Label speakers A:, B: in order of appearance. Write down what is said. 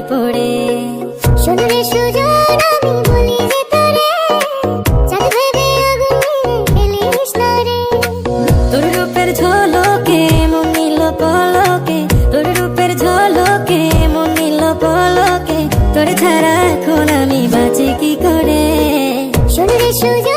A: পড়ে। শোন রে সুজন আমি বলি যে তোরে, চাঁদ ভেবে আগুন নিয়ে খেলিস না রে। তোর রূপের ঝলকে মন নিল পলকে, তোর রূপের ঝলকে মন নিল পলকে, তোর ছাড়া এখন আমি বাঁচি কি করে। শোন রে সুজন